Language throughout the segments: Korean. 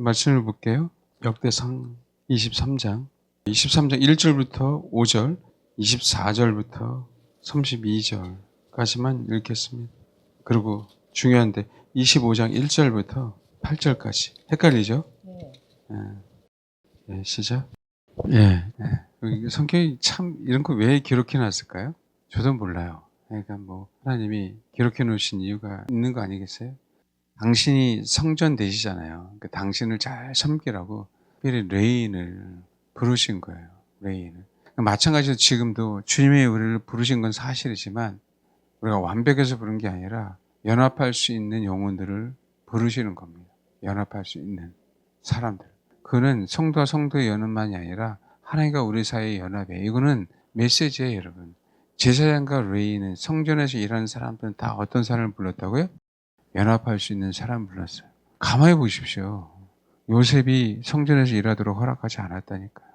말씀을 볼게요. 역대상 23장 1절부터 5절, 24절부터 32절까지만 읽겠습니다. 그리고 중요한데 25장 1절부터 8절까지. 헷갈리죠? 예, 시작. 성경이 참 이런 거 왜 기록해 놨을까요? 저도 몰라요. 그러니까 하나님이 기록해 놓으신 이유가 있는 거 아니겠어요? 당신이 성전 되시잖아요. 그 당신을 잘 섬기라고 특별히 레인을 부르신 거예요. 레인을. 마찬가지로 지금도 주님의 우리를 부르신 건 사실이지만 우리가 완벽해서 부른 게 아니라 연합할 수 있는 영혼들을 부르시는 겁니다. 연합할 수 있는 사람들. 그거는 성도와 성도의 연합만이 아니라 하나님과 우리 사이의 연합이에요. 이거는 메시지예요, 여러분. 제사장과 레인은 성전에서 일하는 사람들은 다 어떤 사람을 불렀다고요? 연합할 수 있는 사람을 불렀어요. 가만히 보십시오. 요셉이 성전에서 일하도록 허락하지 않았다니까요.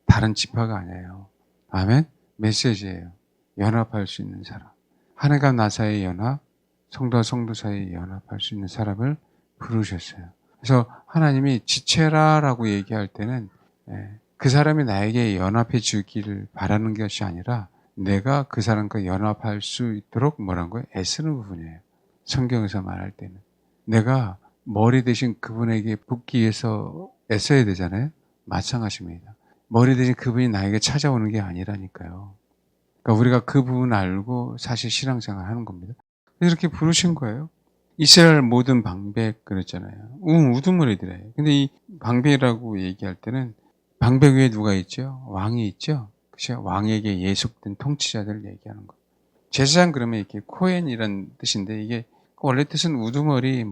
다른 지파가 아니에요. 아멘? 메시지예요. 연합할 수 있는 사람. 하나님과 나 사이의 연합, 성도와 성도 사이의 연합할 수 있는 사람을 부르셨어요. 그래서 하나님이 지체라라고 얘기할 때는 그 사람이 나에게 연합해 주기를 바라는 것이 아니라 내가 그 사람과 연합할 수 있도록 뭐란 거예요? 애쓰는 부분이에요. 성경에서 말할 때는. 내가 머리 대신 그분에게 붙기 위해서 애써야 되잖아요. 마찬가지입니다. 머리 대신 그분이 나에게 찾아오는 게 아니라니까요. 그러니까 우리가 그 부분을 알고 사실 신앙생활 하는 겁니다. 이렇게 부르신 거예요. 이스라엘 모든 방백 그랬잖아요. 우두머리들이에요. 근데 이 방백이라고 얘기할 때는 방백 위에 누가 있죠? 왕이 있죠? 그죠? 왕에게 예속된 통치자들을 얘기하는 거예요. 제사장 그러면 이렇게 코헨이라는 뜻인데 이게 원래 뜻은 우두머리,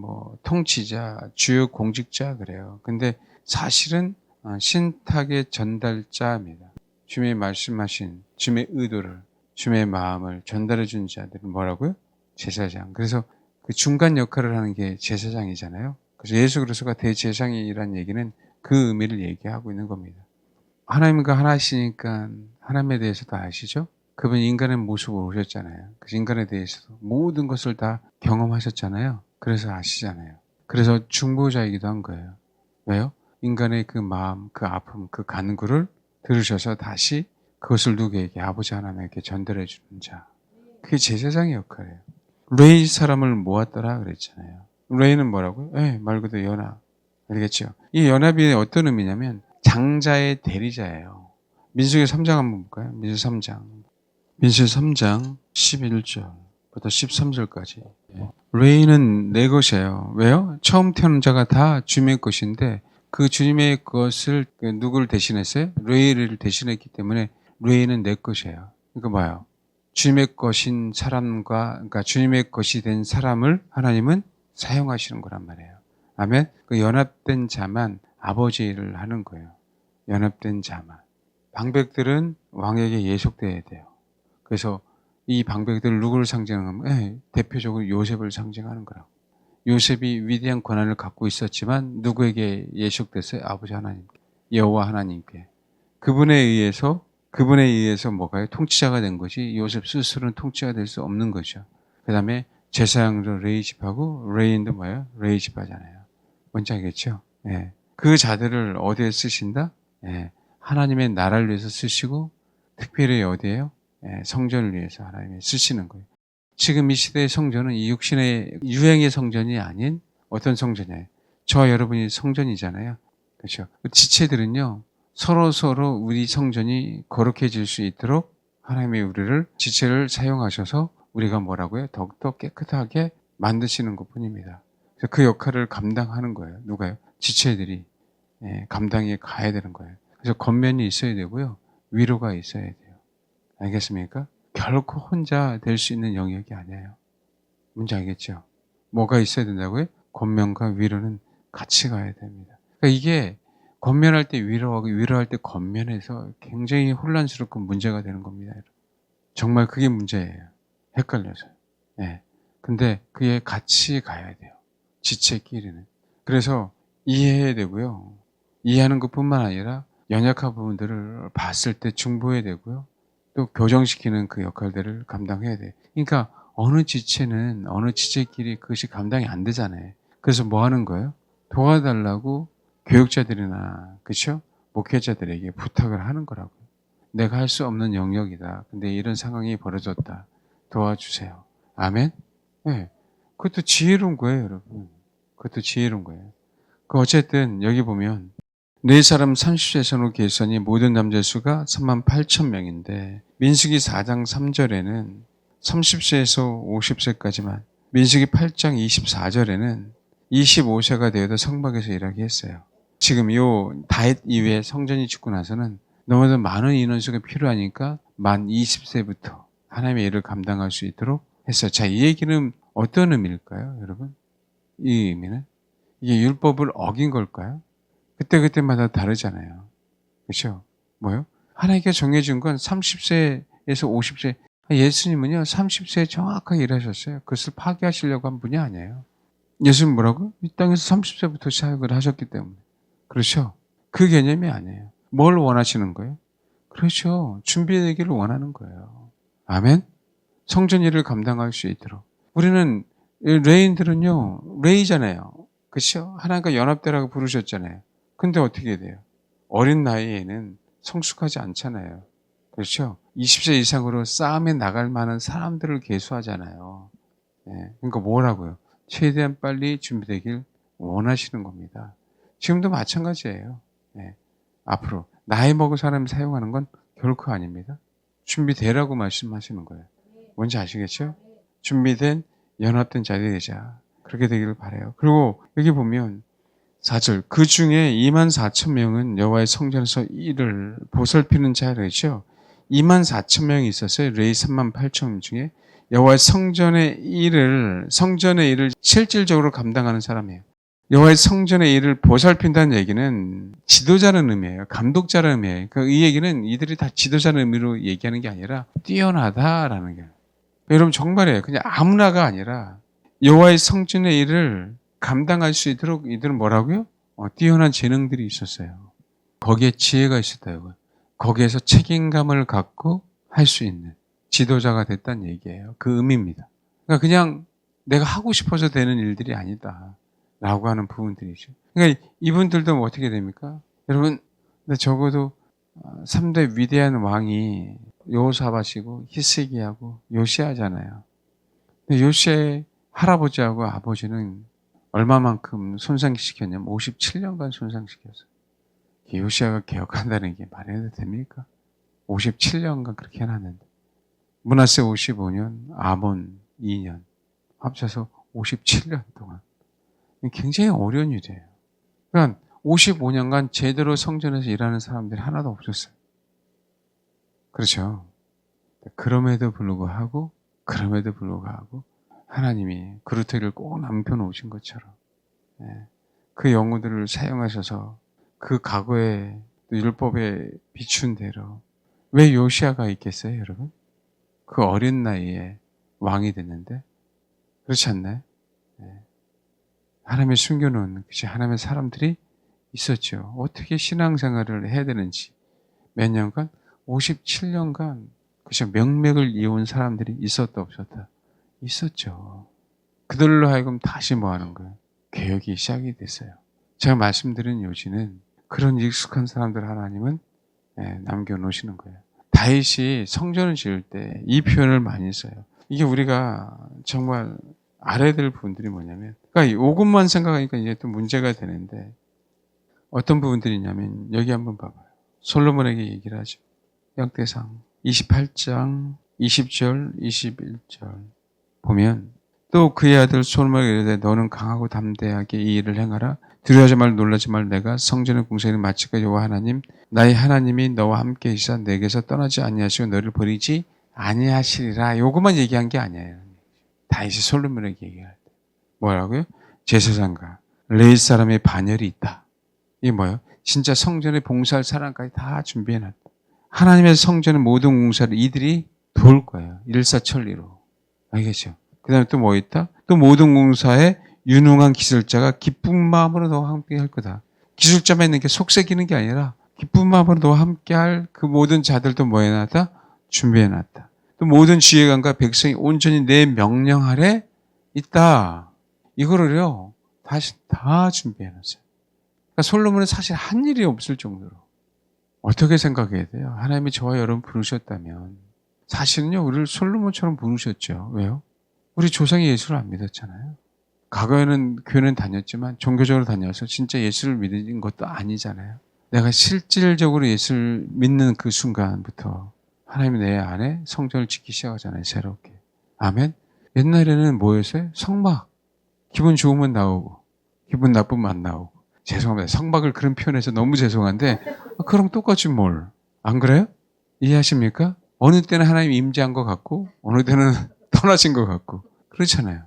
통치자, 주요 공직자 그래요. 근데 사실은 신탁의 전달자입니다. 주님의 말씀하신 주님의 의도를, 주님의 마음을 전달해 준 자들은 뭐라고요? 제사장. 그래서 그 중간 역할을 하는 게 제사장이잖아요. 그래서 예수 그리스도가 대제사장이라는 얘기는 그 의미를 얘기하고 있는 겁니다. 하나님과 하나시니까 하나님에 대해서도 아시죠? 그분 인간의 모습으로 오셨잖아요. 그래서 인간에 대해서도 모든 것을 다 경험하셨잖아요. 그래서 아시잖아요. 그래서 중보자이기도 한 거예요. 왜요? 인간의 그 마음, 그 아픔, 그 간구를 들으셔서 다시 그것을 누구에게? 아버지 하나님에게 전달해 주는 자. 그게 제사장의 역할이에요. 레이 사람을 모았더라 그랬잖아요. 레이는 뭐라고요? 말 그대로 연합. 알겠죠? 이 연합이 어떤 의미냐면 장자의 대리자예요. 민수기 3장 한번 볼까요? 민수기 3장 11절부터 13절까지. 레이는 내 것이에요. 왜요? 처음 태어난 자가 다 주님의 것인데 그 주님의 것을 누구를 대신했어요? 레이를 대신했기 때문에 레이는 내 것이에요. 그러니까 뭐예요? 주님의 것인 사람과, 그러니까 주님의 것이 된 사람을 하나님은 사용하시는 거란 말이에요. 아멘? 그 연합된 자만 아버지를 하는 거예요. 연합된 자만. 방백들은 왕에게 예속돼야 돼요. 그래서 이 방백들을 누구를 상징하면 대표적으로 요셉을 상징하는 거라고. 요셉이 위대한 권한을 갖고 있었지만 누구에게 예속됐어요? 아버지 하나님께. 여호와 하나님께. 그분에 의해서 뭐가요? 통치자가 된 것이 요셉 스스로는 통치가 될 수 없는 거죠. 그 다음에 제사장도 레이 집하고 레인도 뭐예요? 레이 집하잖아요. 뭔지 알겠죠? 그 자들을 어디에 쓰신다? 하나님의 나라를 위해서 쓰시고 특별히 어디에요? 성전을 위해서 하나님이 쓰시는 거예요. 지금 이 시대의 성전은 이 육신의 유행의 성전이 아닌 어떤 성전이에요? 저와 여러분이 성전이잖아요. 그렇죠? 지체들은요. 서로 우리 성전이 거룩해질 수 있도록 하나님이 우리를 지체를 사용하셔서 우리가 뭐라고요? 더욱더 깨끗하게 만드시는 것뿐입니다. 그래서 그 역할을 감당하는 거예요. 누가요? 지체들이 감당해 가야 되는 거예요. 그래서 겉면이 있어야 되고요. 위로가 있어야 돼요. 알겠습니까? 결코 혼자 될 수 있는 영역이 아니에요. 뭔지 알겠죠? 뭐가 있어야 된다고요? 겉면과 위로는 같이 가야 됩니다. 그러니까 이게 겉면할 때 위로하고 위로할 때 겉면에서 굉장히 혼란스럽고 문제가 되는 겁니다. 정말 그게 문제예요. 헷갈려서요. 근데 그게 같이 가야 돼요. 지체끼리는. 그래서 이해해야 되고요. 이해하는 것뿐만 아니라 연약한 부분들을 봤을 때 중보해야 되고요. 또 교정시키는 그 역할들을 감당해야 돼요. 그러니까 어느 지체는 어느 지체끼리 그것이 감당이 안 되잖아요. 그래서 뭐 하는 거예요? 도와달라고 교육자들이나 그렇죠? 목회자들에게 부탁을 하는 거라고요. 내가 할 수 없는 영역이다. 근데 이런 상황이 벌어졌다. 도와주세요. 아멘? 네. 그것도 지혜로운 거예요, 여러분. 그것도 지혜로운 거예요. 어쨌든 여기 보면 네 사람 30세에서 계산이 모든 남자 수가 38,000명인데 민수기 4장 3절에는 30세에서 50세까지만, 민수기 8장 24절에는 25세가 되어도 성막에서 일하게 했어요. 지금 요 다윗 이후에 성전이 짓고 나서는 너무나 많은 인원수가 필요하니까 만 20세부터 하나님의 일을 감당할 수 있도록 했어요. 자, 이 얘기는 어떤 의미일까요, 여러분? 이 의미는 이게 율법을 어긴 걸까요? 그때마다 다르잖아요. 그렇죠? 뭐요? 하나님께 정해준 건 30세에서 50세. 예수님은요 30세에 정확하게 일하셨어요. 그것을 파괴하시려고 한 분이 아니에요. 예수님 뭐라고? 이 땅에서 30세부터 사역을 하셨기 때문에. 그렇죠? 그 개념이 아니에요. 뭘 원하시는 거예요? 그렇죠. 준비되기를 원하는 거예요. 아멘? 성전 일을 감당할 수 있도록. 우리는 레인들은요 레이잖아요. 그렇죠? 하나님과 연합되라고 부르셨잖아요. 근데 어떻게 돼요? 어린 나이에는 성숙하지 않잖아요. 그렇죠? 20세 이상으로 싸움에 나갈 만한 사람들을 계수하잖아요. 네. 그러니까 뭐라고요? 최대한 빨리 준비되길 원하시는 겁니다. 지금도 마찬가지예요. 네. 앞으로 나이 먹은 사람이 사용하는 건 결코 아닙니다. 준비되라고 말씀하시는 거예요. 뭔지 아시겠죠? 준비된 연합된 자들이 되자. 그렇게 되기를 바라요. 그리고 여기 보면 4절, 그 중에 24,000명은 여호와의 성전에서 일을 보살피는 자들이죠. 24,000명이 있었어요. 레위 38,000명 중에 여호와의 성전의 일을 실질적으로 감당하는 사람이에요. 여호와의 성전의 일을 보살핀다는 얘기는 지도자는 의미예요. 감독자라는 의미예요. 그러니까 이 얘기는 이들이 다 지도자는 의미로 얘기하는 게 아니라 뛰어나다라는 거예요. 여러분 정말이에요. 그냥 아무나가 아니라 여호와의 성전의 일을 감당할 수 있도록 이들은 뭐라고요? 뛰어난 재능들이 있었어요. 거기에 지혜가 있었다고요. 거기에서 책임감을 갖고 할 수 있는 지도자가 됐다는 얘기예요. 그 의미입니다. 그러니까 그냥 내가 하고 싶어서 되는 일들이 아니다 라고 하는 부분들이죠. 그러니까 이분들도 뭐 어떻게 됩니까? 여러분, 적어도 3대 위대한 왕이 여호사밧이고 히스기야하고 요시야잖아요. 근데 요시야의 할아버지하고 아버지는 얼마만큼 손상시켰냐면 57년간 손상시켰어요. 요시야가 개혁한다는 게 말이 해도 됩니까? 57년간 그렇게 해놨는데. 므낫세 55년, 아몬 2년, 합쳐서 57년 동안. 굉장히 어려운 일이에요. 그러니까 55년간 제대로 성전에서 일하는 사람들이 하나도 없었어요. 그렇죠? 그럼에도 불구하고 하나님이 그루터기를 꼭 남겨놓으신 것처럼 그 영혼들을 사용하셔서 그 과거의 율법에 비춘 대로 왜 요시야가 있겠어요, 여러분? 그 어린 나이에 왕이 됐는데 그렇지 않나요? 하나님의 숨겨놓은 하나님의 사람들이 있었죠. 어떻게 신앙생활을 해야 되는지 몇 년간? 57년간 명맥을 이어온 사람들이 있었다 없었다? 있었죠. 그들로 하여금 다시 뭐 하는 거예요? 개혁이 시작이 됐어요. 제가 말씀드린 요지는 그런 익숙한 사람들 하나님은 남겨놓으시는 거예요. 다윗이 성전을 지을 때 이 표현을 많이 써요. 이게 우리가 정말 알아야 될 부분들이 뭐냐면, 그러니까 이것만 생각하니까 이제 또 문제가 되는데 어떤 부분들이 있냐면 여기 한번 봐봐요. 솔로몬에게 얘기를 하죠. 역대상 28장 20절 21절 보면 또 그의 아들 솔로몬에게 이르되 너는 강하고 담대하게 이 일을 행하라. 두려워하지 말고 놀라지 말고 내가 성전의 공사를 마치까 여호와 하나님 나의 하나님이 너와 함께 계시사 내게서 떠나지 아니하시고 너를 버리지 아니하시리라. 요것만 얘기한 게 아니에요. 다윗이 솔로몬에게 얘기할 때 뭐라고요? 제사장과 레위 사람의 반열이 있다. 이게 뭐예요? 진짜 성전에 봉사할 사람까지 다 준비해놨다. 하나님의 성전의 모든 공사를 이들이 도울 거예요. 일사천리로. 알겠죠? 그 다음에 또 뭐 있다? 또 모든 공사에 유능한 기술자가 기쁜 마음으로 너와 함께 할 거다. 기술자만 있는 게 속색이는 게 아니라 기쁜 마음으로 너와 함께 할 그 모든 자들도 뭐 해놨다? 준비해놨다. 또 모든 지혜관과 백성이 온전히 내 명령 아래 있다. 이거를요, 다시 다 준비해놨어요. 그러니까 솔로몬은 사실 한 일이 없을 정도로. 어떻게 생각해야 돼요? 하나님이 저와 여러분 부르셨다면 사실은요 우리를 솔로몬처럼 부르셨죠. 왜요? 우리 조상이 예수를 안 믿었잖아요. 과거에는 교회는 다녔지만 종교적으로 다녀서 진짜 예수를 믿은 것도 아니잖아요. 내가 실질적으로 예수를 믿는 그 순간부터 하나님이 내 안에 성전을 짓기 시작하잖아요. 새롭게. 아멘. 옛날에는 뭐였어요? 성막. 기분 좋으면 나오고 기분 나쁘면 안 나오고. 죄송합니다. 성막을 그런 표현해서 너무 죄송한데 그럼 똑같이 뭘. 안 그래요? 이해하십니까? 어느 때는 하나님 임재한 것 같고 어느 때는 떠나신 것 같고 그렇잖아요.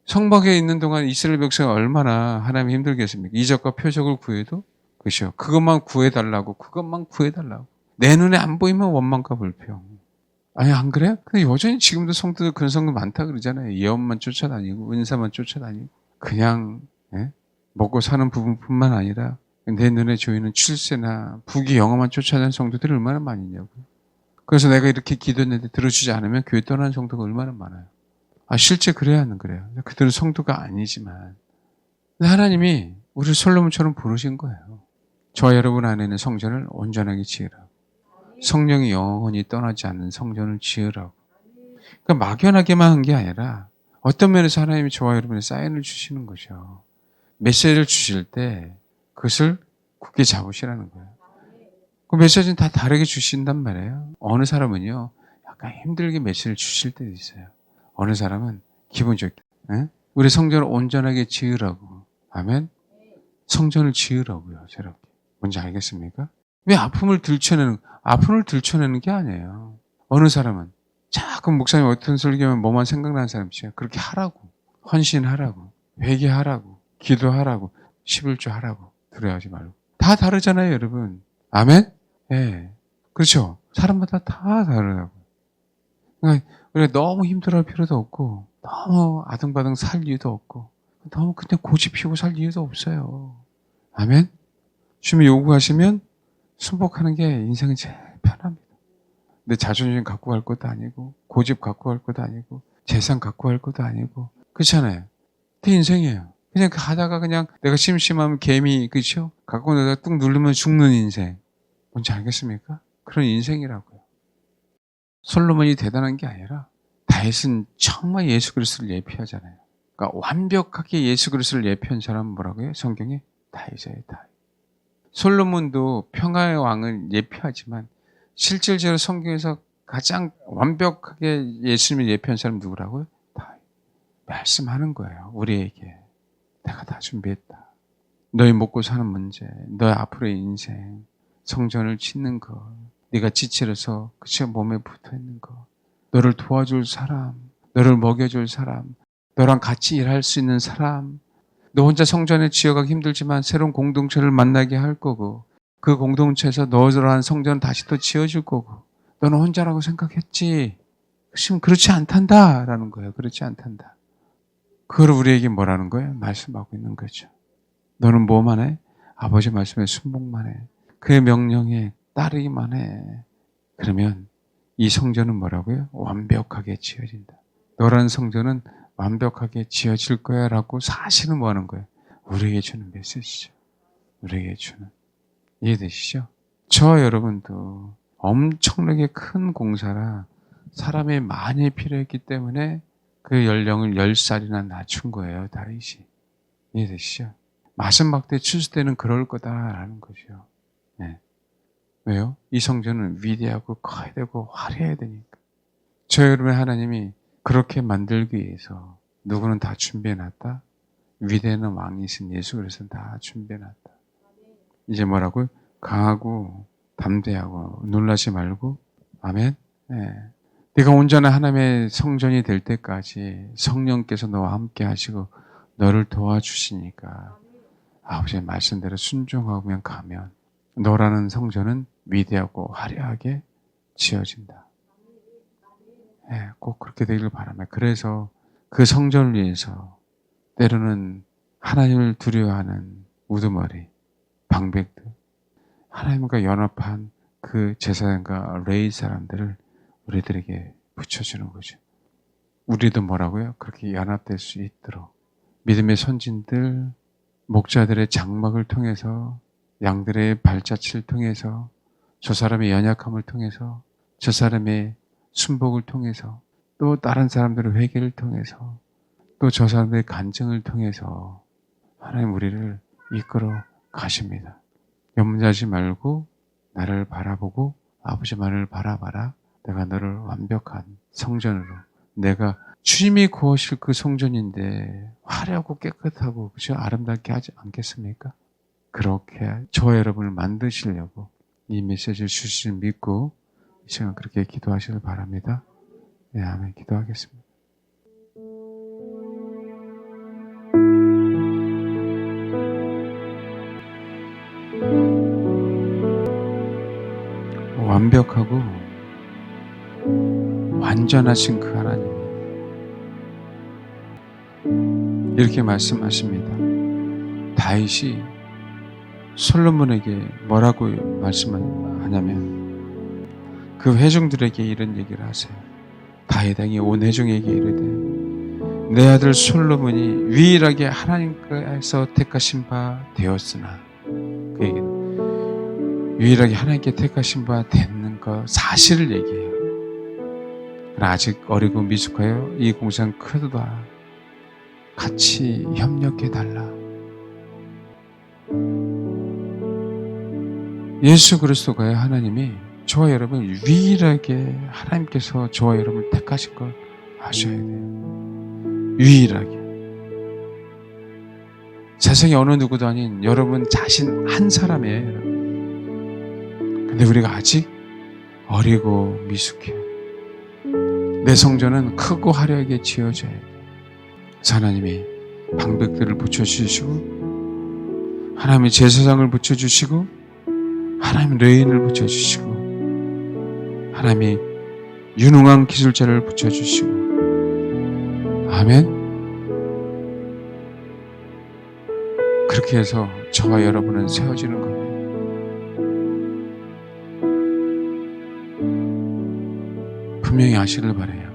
성막에 있는 동안 이스라엘 백성이 얼마나 하나님이 힘들겠습니까? 이적과 표적을 구해도 그렇죠. 그것만 구해달라고 그것만 구해달라고 내 눈에 안 보이면 원망과 불평. 아니 안 그래요? 근데 여전히 지금도 성도들 그런 성도 많다 그러잖아요. 예언만 쫓아다니고 은사만 쫓아다니고 그냥 예? 먹고 사는 부분뿐만 아니라 내 눈에 조이는 출세나 부귀 영화만 쫓아다니는 성도들이 얼마나 많이 있냐고요. 그래서 내가 이렇게 기도했는데 들어주지 않으면 교회 떠나는 성도가 얼마나 많아요. 아 실제 그래야 하는 거래요. 그들은 성도가 아니지만 하나님이 우리를 솔로몬처럼 부르신 거예요. 저와 여러분 안에는 성전을 온전하게 지으라. 성령이 영원히 떠나지 않는 성전을 지으라고. 그러니까 막연하게만 한 게 아니라 어떤 면에서 하나님이 저와 여러분의 사인을 주시는 거죠. 메시지를 주실 때 그것을 굳게 잡으시라는 거예요. 그 메시지는 다 다르게 주신단 말이에요. 어느 사람은요, 약간 힘들게 메시지를 주실 때도 있어요. 어느 사람은 기분 좋게, 에? 우리 성전을 온전하게 지으라고. 아멘? 성전을 지으라고요, 새롭게. 뭔지 알겠습니까? 왜 아픔을 들춰내는 게 아니에요. 어느 사람은 자꾸 목사님 어떤 설교하면 뭐만 생각나는 사람 있어요. 그렇게 하라고. 헌신하라고. 회개하라고. 기도하라고. 11조 하라고. 두려워하지 말고. 다 다르잖아요, 여러분. 아멘? 예. 네. 그렇죠. 사람마다 다 다르다고. 그러니까 우리가 너무 힘들어할 필요도 없고, 너무 아등바등 살 이유도 없고, 너무 그냥 고집 피우고 살 이유도 없어요. 아멘? 주님이 요구하시면 순복하는 게 인생은 제일 편합니다. 내 자존심 갖고 갈 것도 아니고, 고집 갖고 갈 것도 아니고, 재산 갖고 갈 것도 아니고, 그렇잖아요. 그 인생이에요. 그냥 하다가 그냥 내가 심심하면 개미, 그렇죠? 갖고 내가 뚝 누르면 죽는 인생. 뭔지 알겠습니까? 그런 인생이라고요. 솔로몬이 대단한 게 아니라 다윗은 정말 예수 그리스도를 예표하잖아요. 그러니까 완벽하게 예수 그리스도를 예표한 사람은 뭐라고요? 성경에 다윗이에요. 다윗. 솔로몬도 평화의 왕을 예표하지만 실질적으로 성경에서 가장 완벽하게 예수님을 예표한 사람은 누구라고요? 다윗. 말씀하는 거예요. 우리에게. 내가 다 준비했다. 너희 먹고 사는 문제, 너희 앞으로의 인생, 성전을 짓는 것, 네가 지치려서 그치 몸에 붙어있는 것, 너를 도와줄 사람, 너를 먹여줄 사람, 너랑 같이 일할 수 있는 사람, 너 혼자 성전에 지어가기 힘들지만 새로운 공동체를 만나게 할 거고 그 공동체에서 너희들한 성전을 다시 또 지어줄 거고 너는 혼자라고 생각했지. 지금 그렇지 않단다 라는 거예요. 그렇지 않단다. 그걸 우리에게 뭐라는 거예요? 말씀하고 있는 거죠. 너는 뭐만 해? 아버지 말씀에 순복만 해. 그의 명령에 따르기만 해. 그러면 이 성전은 뭐라고요? 완벽하게 지어진다. 너라는 성전은 완벽하게 지어질 거야 라고 사실은 뭐 하는 거예요? 우리에게 주는 메시지죠. 우리에게 주는. 이해되시죠? 저와 여러분도 엄청나게 큰 공사라 사람이 많이 필요했기 때문에 그 연령을 10살이나 낮춘 거예요, 다윗이. 이해되시죠? 마지막 때 추수 때는 그럴 거다라는 거죠. 네. 왜요? 이 성전은 위대하고 커야 되고 화려해야 되니까. 저 여러분의 하나님이 그렇게 만들기 위해서 누구는 다 준비해놨다? 위대한 왕이신 예수 그리스도는 다 준비해놨다. 이제 뭐라고요? 강하고 담대하고 놀라지 말고 아멘? 네. 네가 온전한 하나님의 성전이 될 때까지 성령께서 너와 함께 하시고 너를 도와주시니까 아버지의 말씀대로 순종하면 가면 너라는 성전은 위대하고 화려하게 지어진다. 네, 꼭 그렇게 되기를 바랍니다. 그래서 그 성전을 위해서 때로는 하나님을 두려워하는 우두머리, 방백들, 하나님과 연합한 그 제사장과 레위 사람들을 우리들에게 붙여주는 거죠. 우리도 뭐라고요? 그렇게 연합될 수 있도록 믿음의 선진들, 목자들의 장막을 통해서, 양들의 발자취를 통해서, 저 사람의 연약함을 통해서, 저 사람의 순복을 통해서, 또 다른 사람들의 회개를 통해서, 또 저 사람들의 간증을 통해서 하나님 우리를 이끌어 가십니다. 염려하지 말고 나를 바라보고 아버지만을 바라봐라. 내가 너를 완벽한 성전으로, 내가 주님이 구하실 그 성전인데 화려하고 깨끗하고 그저 아름답게 하지 않겠습니까? 그렇게 저와 여러분을 만드시려고 이 메시지를 주시를 믿고 이 시간 그렇게 기도하시길 바랍니다. 네, 아멘. 기도하겠습니다. 완벽하고 완전하신 그 하나님, 이렇게 말씀하십니다. 다윗이 솔로몬에게 뭐라고 말씀을 하냐면 그 회중들에게 이런 얘기를 하세요. 다윗 왕이 온 회중에게 이르되 내 아들 솔로몬이 유일하게 하나님께서 택하신 바 되었으나, 그 얘기는 유일하게 하나님께 택하신 바 되는 것 사실을 얘기해요. 그러나 아직 어리고 미숙하여 이 공상 크도다. 같이 협력해달라. 예수 그리스도가요, 하나님이 저와 여러분 유일하게 하나님께서 저와 여러분을 택하신 걸 아셔야 돼요. 유일하게. 세상에 어느 누구도 아닌 여러분 자신 한 사람이에요, 여러분. 근데 우리가 아직 어리고 미숙해. 내 성전은 크고 화려하게 지어져야 돼. 그래서 하나님이 방백들을 붙여주시고, 하나님이 제사장을 붙여주시고, 하나님이 레인을 붙여주시고, 하나님이 유능한 기술자를 붙여주시고, 아멘. 그렇게 해서 저와 여러분은 세워지는 겁니다. 분명히 아시길 바라요.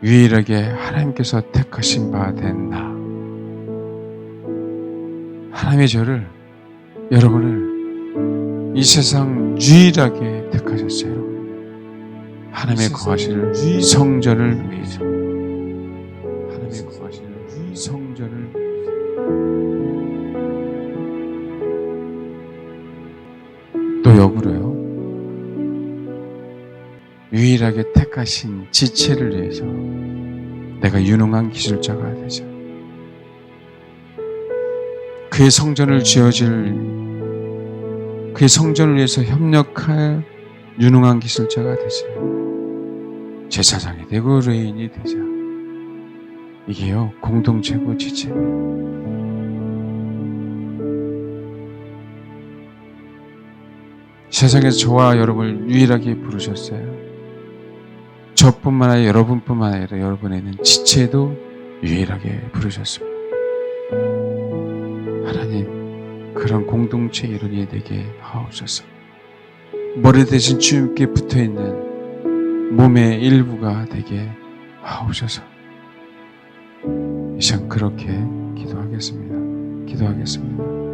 유일하게 하나님께서 택하신 바 된 나, 하나님의 저를, 여러분을 이 세상 유일하게 택하셨어요. 여러분. 하나님의 거하실 성전을 위해서, 하나님의 거하실 성전을 위해서. 또 역으로요, 유일하게 택하신 지체를 위해서 내가 유능한 기술자가 되자. 그의 성전을 지어질, 그의 성전을 위해서 협력할 유능한 기술자가 되자. 제사장이 되고 레인이 되자. 이게요, 공동체고 지체예요. 세상에서 저와 여러분을 유일하게 부르셨어요. 저뿐만 아니라 여러분뿐만 아니라 여러분에는 지체도 유일하게 부르셨습니다. 하나님, 그런 공동체 일원이 되게 하옵소서. 머리 대신 주님께 붙어있는 몸의 일부가 되게 하옵소서. 이 시간 그렇게 기도하겠습니다. 기도하겠습니다.